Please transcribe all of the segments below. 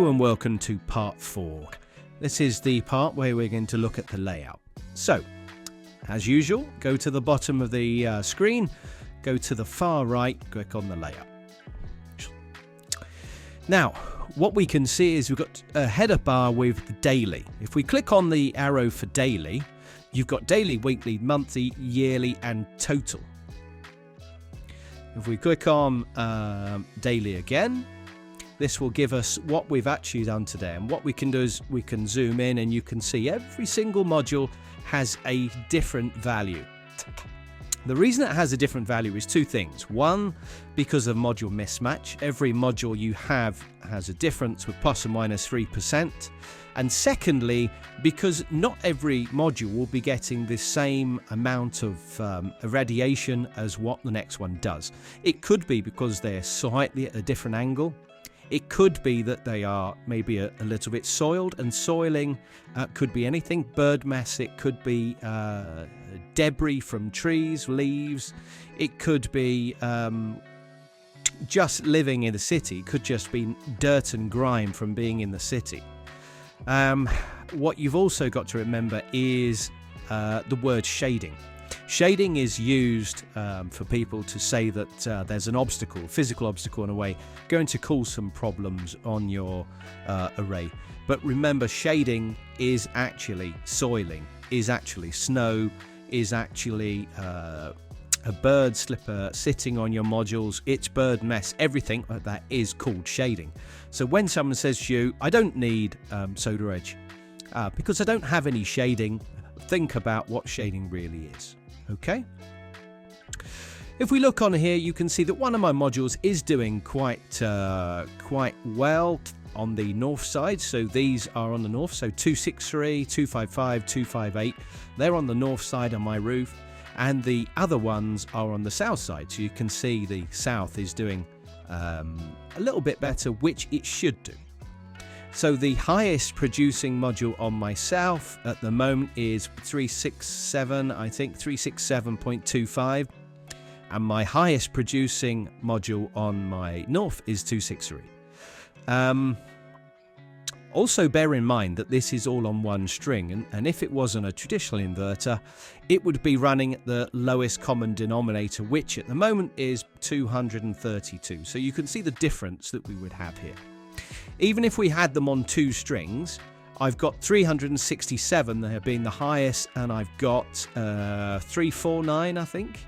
Hello and welcome to part 4. This is the part where we're going to look at the layout. So, as usual, go to the bottom of the screen, go to the far right, click on the layout. Now, what we can see is we've got a header bar with the daily. If we click on the arrow for daily, you've got daily, weekly, monthly, yearly, and total. If we click on daily again, this will give us what we've actually done today. And what we can do is we can zoom in and you can see every single module has a different value. The reason it has a different value is two things. One, because of module mismatch. Every module you have has a difference with plus or minus 3%. And secondly, because not every module will be getting the same amount of irradiation as what the next one does. It could be because they're slightly at a different angle. It could be that they are maybe a little bit soiled, and soiling could be anything. Bird mess, it could be debris from trees, leaves. It could be just living in the city. It could just be dirt and grime from being in the city. What you've also got to remember is the word shading. Shading is used for people to say that there's an obstacle, physical obstacle in a way, going to cause some problems on your array. But remember, shading is actually soiling, is actually snow, is actually a bird slipper sitting on your modules. It's bird mess. Everything like that is called shading. So when someone says to you, I don't need SolarEdge because I don't have any shading, think about what shading really is. Okay, if we look on here, you can see that one of my modules is doing quite well on the north side. So these are on the north, so 263, 255, 258, they're on the north side of my roof, and the other ones are on the south side. So you can see the south is doing a little bit better, which it should do. So the highest producing module on my south at the moment is 367, I think 367.25, and my highest producing module on my north is 263. Also bear in mind that this is all on one string, and if it wasn't a traditional inverter, it would be running at the lowest common denominator, which at the moment is 232. So you can see the difference that we would have here. Even if we had them on two strings, I've got 367 there being the highest, and I've got 349, I think.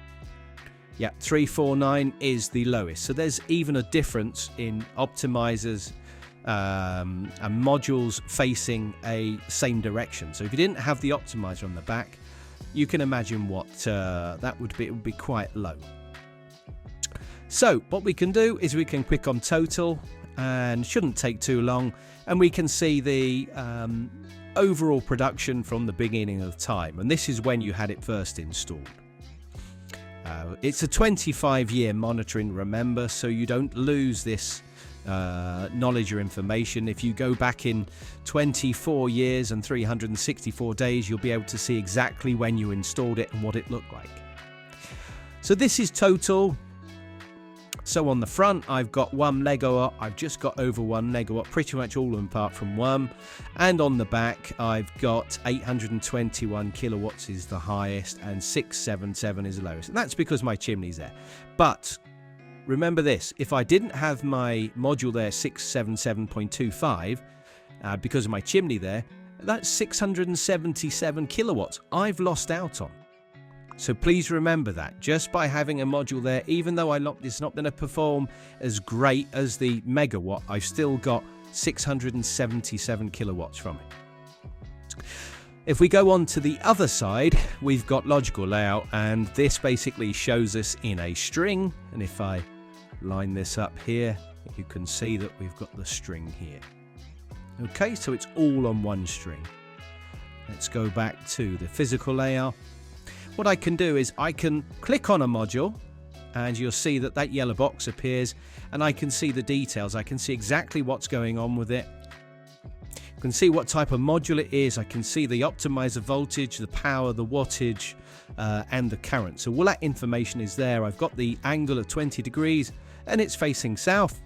Yeah, 349 is the lowest. So there's even a difference in optimizers and modules facing a same direction. So if you didn't have the optimizer on the back, you can imagine what that would be. It would be quite low. So what we can do is we can click on total, and shouldn't take too long, and we can see the overall production from the beginning of time, and this is when you had it first installed. It's a 25-year monitoring, remember, so you don't lose this knowledge or information. If you go back in 24 years and 364 days, you'll be able to see exactly when you installed it and what it looked like. So this is total. So on the front, I've got 1 megawatt. I've just got over 1 megawatt, pretty much all of them apart from one. And on the back, I've got 821 kilowatts is the highest, and 677 is the lowest. And that's because my chimney's there. But remember this, if I didn't have my module there, 677.25, because of my chimney there, that's 677 kilowatts I've lost out on. So please remember that, just by having a module there, even though it's not going to perform as great as the megawatt, I've still got 677 kilowatts from it. If we go on to the other side, we've got logical layout, and this basically shows us in a string. And if I line this up here, you can see that we've got the string here. Okay, so it's all on one string. Let's go back to the physical layout. What I can do is I can click on a module, and you'll see that that yellow box appears, and I can see the details. I can see exactly what's going on with it. I can see what type of module it is. I can see the optimizer voltage, the power, the wattage, and the current. So all that information is there. I've got the angle of 20 degrees, and it's facing south.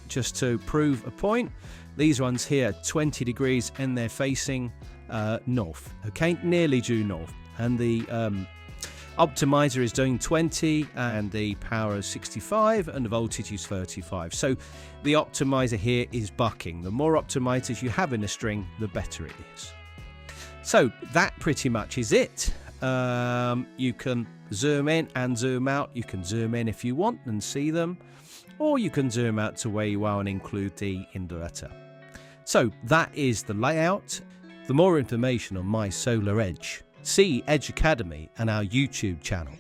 just to prove a point. These ones here, 20 degrees, and they're facing north, okay, nearly due north. And the optimizer is doing 20, and the power is 65, and the voltage is 35. So the optimizer here is bucking. The more optimizers you have in a string, the better it is. So that pretty much is it. You can zoom in and zoom out. You can zoom in if you want and see them, or you can zoom out to where you are and include the inverter. So that is the layout. For more information on mySolarEdge, see Edge Academy and our YouTube channel.